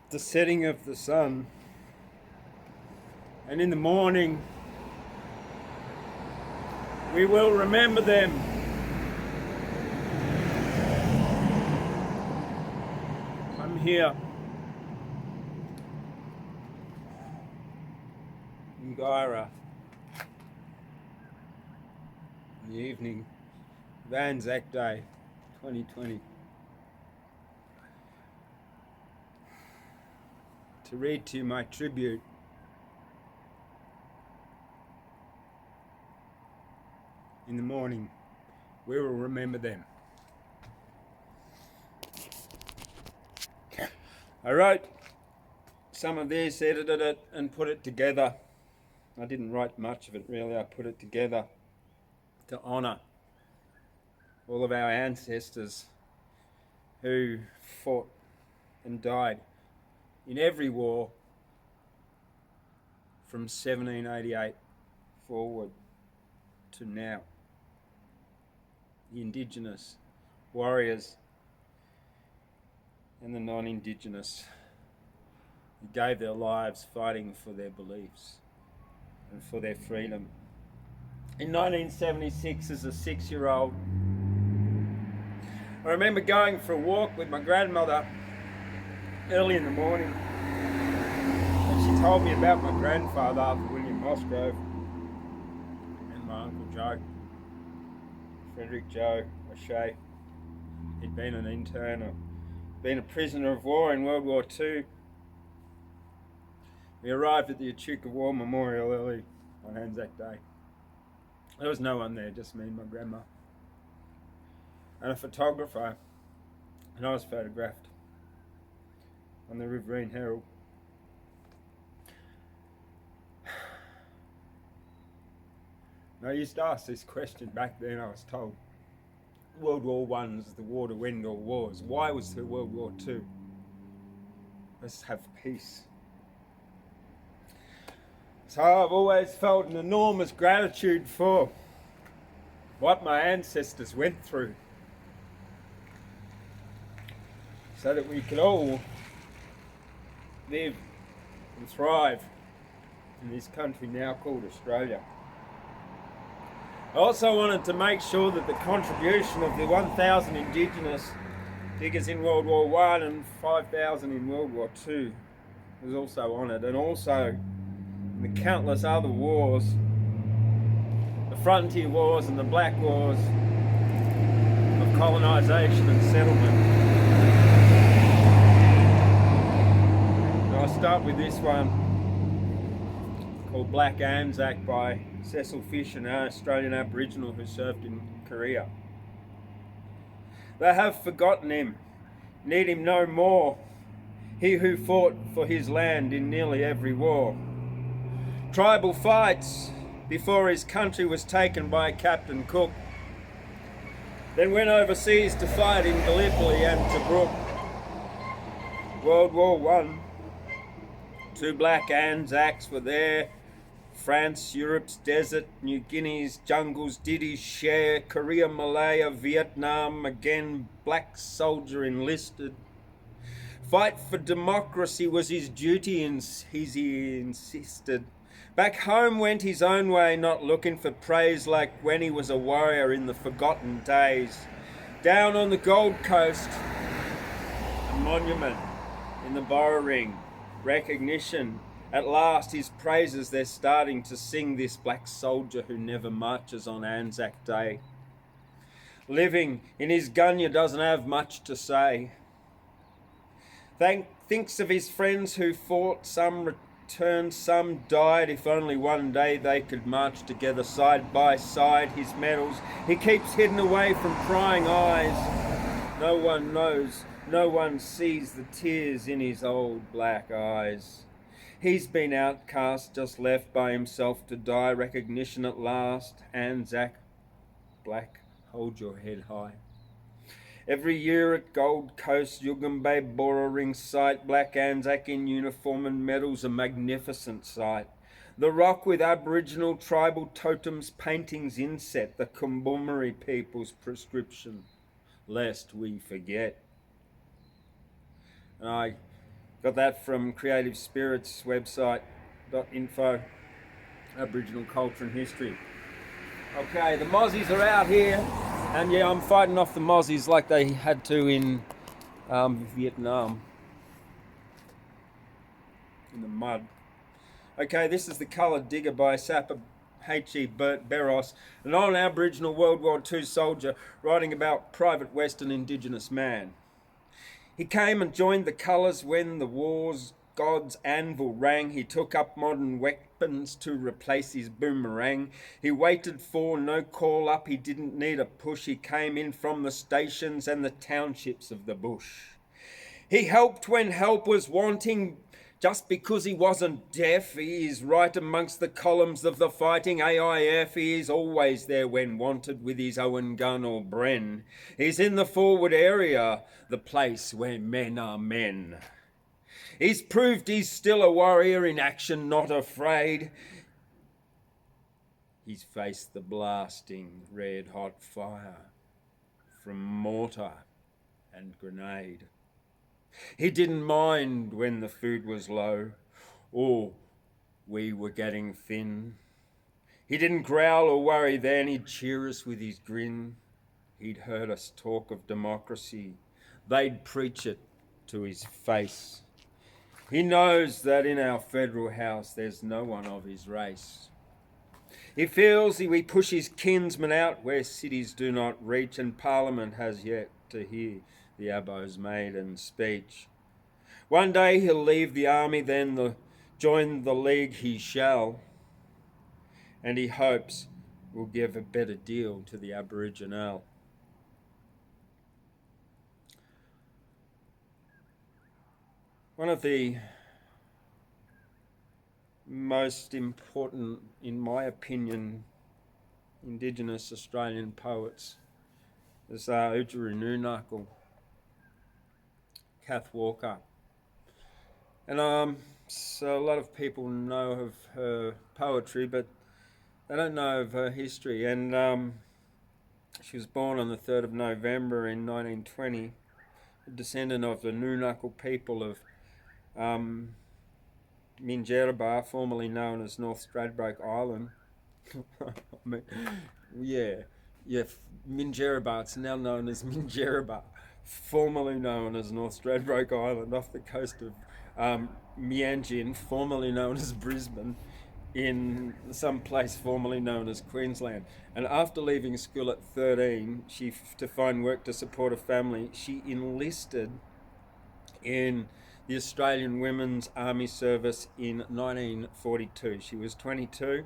the setting of the sun, and in the morning we will remember them. I'm here in Guyra in the evening of Anzac Day 2020 to read to you my tribute in the morning. We will remember them. I wrote some of this, edited it and put it together. I didn't write much of it really, I put it together to honour all of our ancestors who fought and died in every war from 1788 forward to now. The Indigenous warriors and the non-Indigenous who gave their lives fighting for their beliefs and for their freedom. In 1976, as a 6-year-old, I remember going for a walk with my grandmother early in the morning, and she told me about my grandfather, William Musgrove, and my Uncle Joe, Frederick Joe O'Shea. He'd been an intern or been a prisoner of war in World War II. We arrived at the Echuca War Memorial early on Anzac Day. There was no one there, just me and my grandma. And a photographer, and I was photographed on the Repairian Herald. And I used to ask this question back then, I was told. World War I is the war to end all wars. Why was there World War II? Let's have peace. So I've always felt an enormous gratitude for what my ancestors went through, so that we could all live and thrive in this country now called Australia. I also wanted to make sure that the contribution of the 1,000 Indigenous diggers in World War I and 5,000 in World War II was also honoured, and also in the countless other wars, the frontier wars and the black wars of colonisation and settlement. And I'll start with this one called Black Anzac by Cecil Fish, an Australian Aboriginal who served in Korea. They have forgotten him, need him no more, he who fought for his land in nearly every war. Tribal fights before his country was taken by Captain Cook, then went overseas to fight in Gallipoli and Tobruk. World War I, 2 black Anzacs were there. France, Europe's desert, New Guinea's jungles did his share. Korea, Malaya, Vietnam, again black soldier enlisted. Fight for democracy was his duty, and he insisted. Back home went his own way, not looking for praise like when he was a warrior in the forgotten days. Down on the Gold Coast, a monument in the Borrowing, recognition. At last his praises they're starting to sing, this black soldier who never marches on Anzac Day. Living in his gunya doesn't have much to say. Thinks of his friends who fought, some returned, some died. If only one day they could march together side by side. His medals he keeps hidden away from prying eyes. No one knows, no one sees the tears in his old black eyes. He's been outcast, just left by himself to die. Recognition at last. Anzac, black, hold your head high. Every year at Gold Coast, Yugambeh Borrowing site, black Anzac in uniform and medals, a magnificent sight. The rock with Aboriginal tribal totems, paintings inset, the Kumbumri people's prescription, lest we forget. And I Got that from Creative Spirits website .info, Aboriginal Culture and History. Okay, the Mozzies are out here, and yeah, I'm fighting off the Mozzies like they had to in Vietnam, in the mud. Okay, this is The Coloured Digger by Sapper H.E. Barros, an old Aboriginal World War II soldier writing about private Western Indigenous man. He came and joined the colours when the war's God's anvil rang. He took up modern weapons to replace his boomerang. He waited for no call up, he didn't need a push. He came in from the stations and the townships of the bush. He helped when help was wanting, just because he wasn't deaf. He is right amongst the columns of the fighting AIF. He is always there when wanted with his Owen gun or Bren. He's in the forward area, the place where men are men. He's proved he's still a warrior in action, not afraid. He's faced the blasting red-hot fire from mortar and grenade. He didn't mind when the food was low or we were getting thin. He didn't growl or worry then, he'd cheer us with his grin. He'd heard us talk of democracy, they'd preach it to his face. He knows that in our federal house there's no one of his race. He feels we push his kinsmen out where cities do not reach, and Parliament has yet to hear the Abbo's maiden speech. One day he'll leave the army, then join the League he shall, and he hopes will give a better deal to the Aboriginal. One of the most important, in my opinion, Indigenous Australian poets is Oodgeroo Noonuccal, Kath Walker. And so a lot of people know of her poetry, but they don't know of her history. And she was born on the 3rd of November in 1920, a descendant of the Noonuccal people of Minjerribah, formerly known as North Stradbroke Island. Minjerribah, it's now known as Minjerribah, formerly known as North Stradbroke Island, off the coast of Mianjin, formerly known as Brisbane, in some place formerly known as Queensland. And after leaving school at 13, to find work to support a family, she enlisted in the Australian Women's Army Service in 1942. She was 22,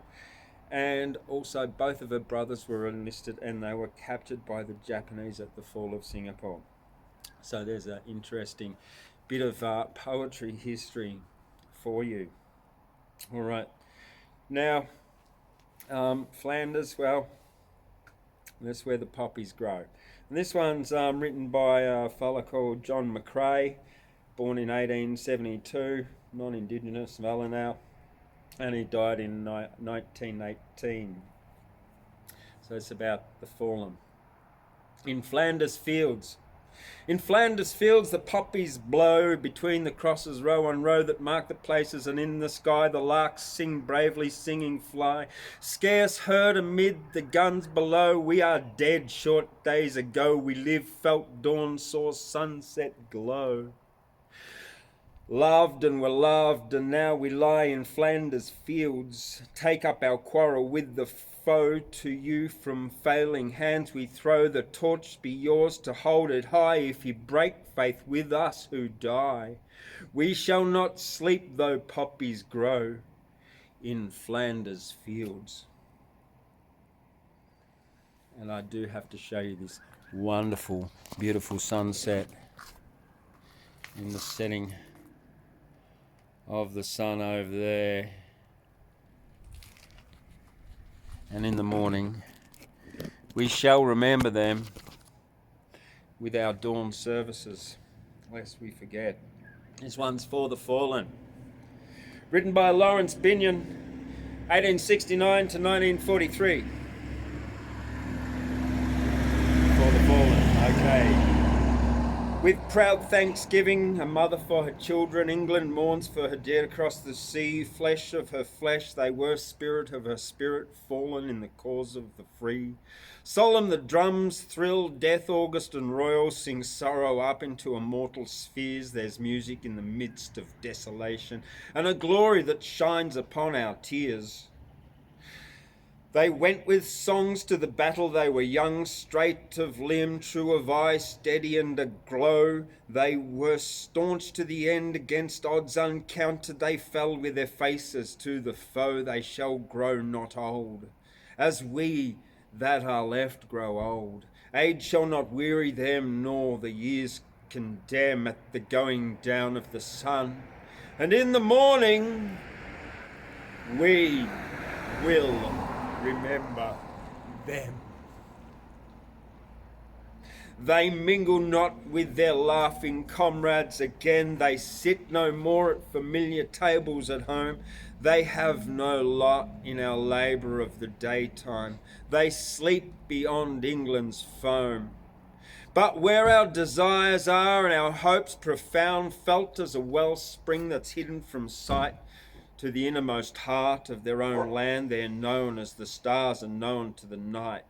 and also both of her brothers were enlisted and they were captured by the Japanese at the fall of Singapore. So there's an interesting bit of poetry history for you. All right. Now, Flanders, well, that's where the poppies grow. And this one's written by a fella called John McRae, born in 1872, non-Indigenous, Vallenau, and he died in 1918. So it's about the fallen. In Flanders fields, the poppies blow between the crosses row on row that mark the places, and in the sky the larks sing bravely, singing fly. Scarce heard amid the guns below, we are dead short days ago. We lived, felt dawn, saw sunset glow. Loved and were loved, and now we lie in Flanders fields. Take up our quarrel with the foe, to you from failing hands we throw. The torch be yours to hold it high, if you break faith with us who die. We shall not sleep though poppies grow in Flanders fields. And I do have to show you this wonderful, beautiful sunset in the setting of the sun over there, and in the morning we shall remember them with our dawn services, lest we forget. This one's for the fallen, written by Lawrence Binion, 1869 to 1943. For the fallen. Okay. With proud thanksgiving, a mother for her children, England mourns for her dead across the sea. Flesh of her flesh, they were spirit of her spirit, fallen in the cause of the free. Solemn the drums thrill, death, august and royal, sing sorrow up into immortal spheres. There's music in the midst of desolation, and a glory that shines upon our tears. They went with songs to the battle, they were young, straight of limb, true of eye, steady and aglow. They were staunch to the end, against odds uncounted, they fell with their faces to the foe. They shall grow not old, as we that are left grow old. Age shall not weary them, nor the years condemn at the going down of the sun. And in the morning we will remember them. They mingle not with their laughing comrades again. They sit no more at familiar tables at home. They have no lot in our labour of the daytime. They sleep beyond England's foam. But where our desires are and our hopes profound, felt as a wellspring that's hidden from sight, to the innermost heart of their own land, they're known as the stars are known to the night.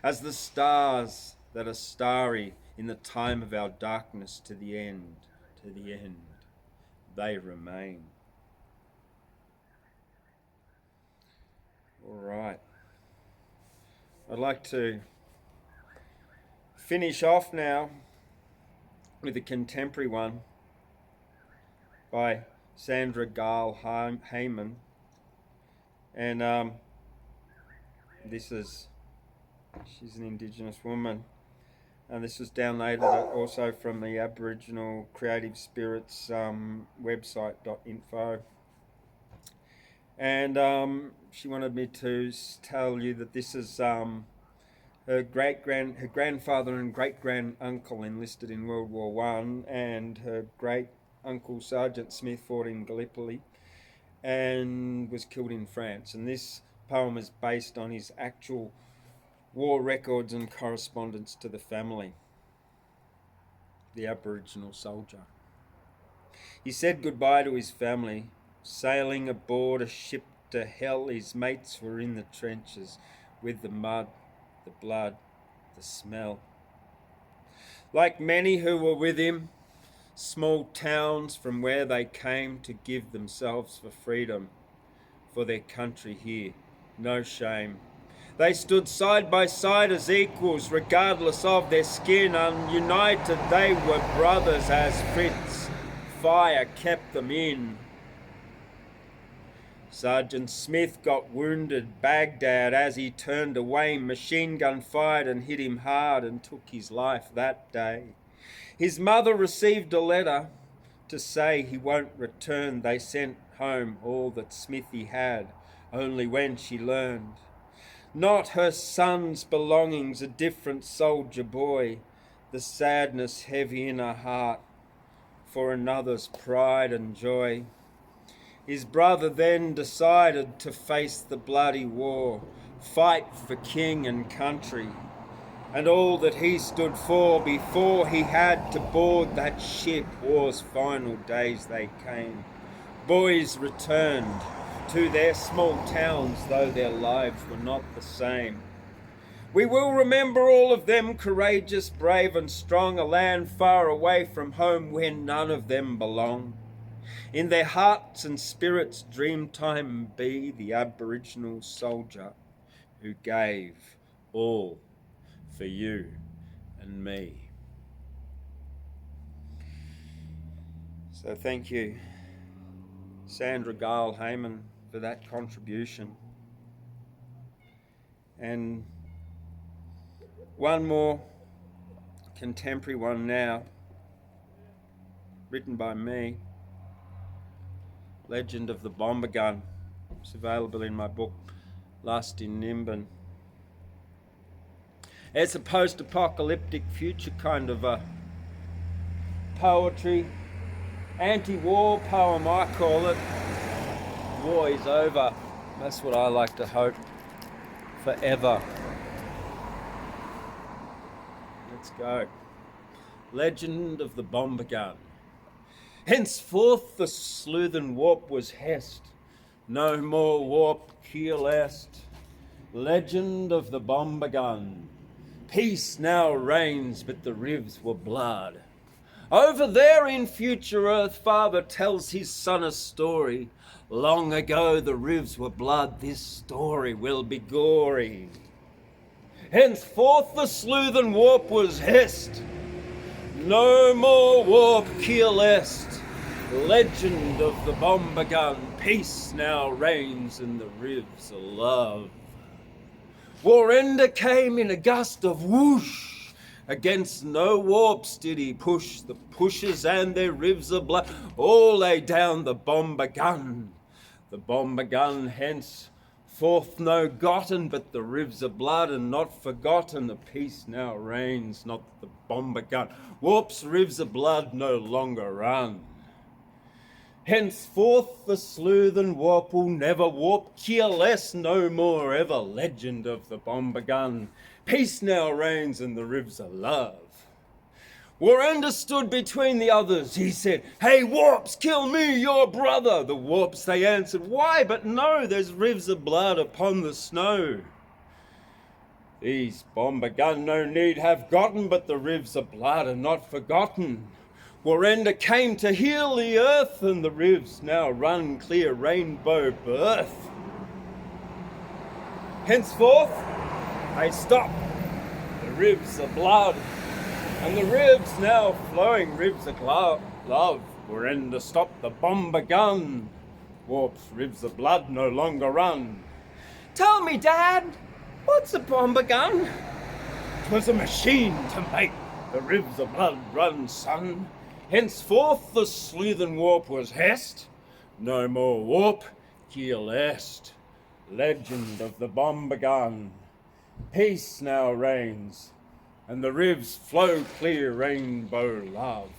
As the stars that are starry in the time of our darkness, to the end, they remain. All right. I'd like to finish off now with a contemporary one by Sandra Gale Heyman, and she's an Indigenous woman, and this was downloaded also from the Aboriginal Creative Spirits website.info, and she wanted me to tell you that this is her grandfather and great-grand-uncle enlisted in World War One, and her great-uncle Sergeant Smith fought in Gallipoli and was killed in France. And this poem is based on his actual war records and correspondence to the family, the Aboriginal soldier. He said goodbye to his family, sailing aboard a ship to hell. His mates were in the trenches with the mud, the blood, the smell. Like many who were with him, small towns from where they came to give themselves for freedom, for their country here, no shame. They stood side by side as equals, regardless of their skin. Ununited they were brothers as Fritz fire kept them in. Sergeant Smith got wounded Baghdad as he turned away. Machine gun fired and hit him hard and took his life that day. His mother received a letter to say he won't return. They sent home all that Smithy had, only when she learned. Not her son's belongings, a different soldier boy, the sadness heavy in her heart for another's pride and joy. His brother then decided to face the bloody war, fight for king and country, and all that he stood for before he had to board that ship. War's final days they came. Boys returned to their small towns, though their lives were not the same. We will remember all of them, courageous, brave and strong, a land far away from home where none of them belong. In their hearts and spirits dreamtime be the Aboriginal soldier who gave all for you and me. So thank you, Sandra Gale Heyman, for that contribution. And one more contemporary one now, written by me, Legend of the Bomber Gun. It's available in my book, Last in Nimbin. It's a post-apocalyptic future kind of a poetry, anti-war poem, I call it. War is over. That's what I like to hope. Forever. Let's go. legend of the bomber gun. Henceforth the sleuthen warp was hest, no more warp keel est. Legend of the bomber gun. Peace now reigns, but the rivs were blood. Over there in future earth, father tells his son a story. Long ago the rivs were blood, this story will be gory. Henceforth the sleuthen warp was hest, no more warp keel est. Legend of the bomber gun. Peace now reigns and the rivs are love. Warrender came in a gust of whoosh. Against no warps did he push. The pushers and their rivs of blood all lay down the bomber gun. The bomber gun henceforth no gotten, but the rivs of blood and not forgotten. The peace now reigns, not the bomber gun. Warps rivs of blood no longer run. Henceforth the sleuthen warp will never warp, keelless no more ever. Legend of the bomber gun. Peace now reigns and the rivs are love. Warrender stood between the others. He said, "Hey warps, kill me, your brother." The warps they answered, "Why but no, there's rivs of blood upon the snow." These bomber gun no need have gotten, but the rivs of blood are not forgotten. Warrender came to heal the earth, and the rivs now run clear rainbow birth. Henceforth, they stop the rivs of blood, and the rivs now flowing rivs of love. Warrender stopped the bomber gun, warps rivs of blood no longer run. "Tell me, Dad, what's a bomber gun?" "'Twas a machine to make the rivs of blood run, son. Henceforth the sleuthen warp was hest, no more warp keel est. Legend of the bomber gun. Peace now reigns, and the rivs flow clear rainbow love.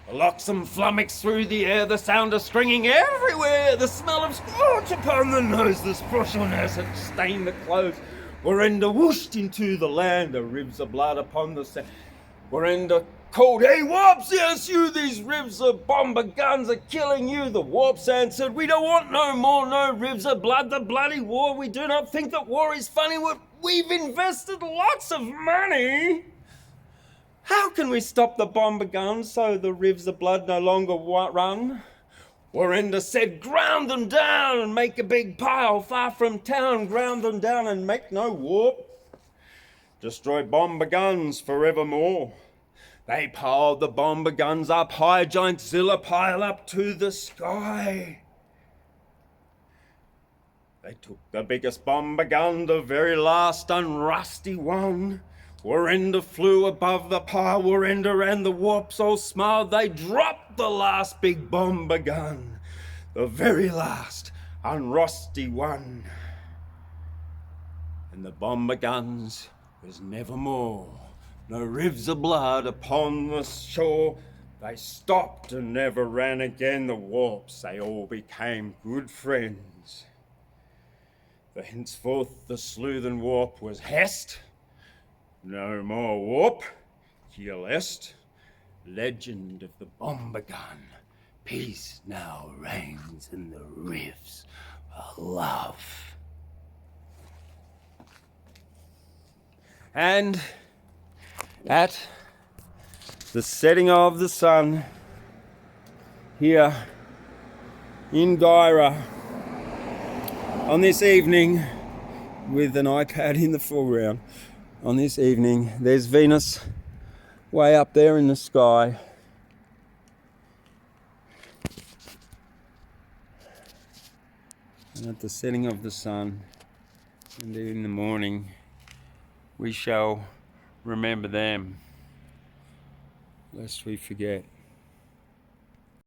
The locksome flummox through the air, the sound of stringing everywhere, the smell of scorch upon the nose, the sprush on acid stained the clothes. Warrender whooshed into the land, the rivs of blood upon the sand. Warrender called, "Hey warps, yes you, these rivs of bomber guns are killing you." The warps answered, "We don't want no more, no rivs of blood, the bloody war. We do not think that war is funny. We've invested lots of money. How can we stop the bomber guns so the rivs of blood no longer run?" Warrender said, "Ground them down and make a big pile far from town. Ground them down and make no warp. Destroy bomber guns forevermore." They piled the bomber guns up high, giant Zilla pile up to the sky. They took the biggest bomber gun, the very last unrusty one. Warrender flew above the pile, Warrender and the warps all smiled. They dropped the last big bomber gun, the very last unrusty one. And the bomber guns was never more. No rivs of blood upon the shore. They stopped and never ran again. The warps, they all became good friends. Henceforth the sleuthen warp was hest, no more warp keel est. Legend of the bomber gun. Peace now reigns in the rivs of love. And at the setting of the sun here in Guyra on this evening, with an iPad in the foreground, on this evening, there's Venus way up there in the sky. And at the setting of the sun, and in the morning, we shall remember them, lest we forget.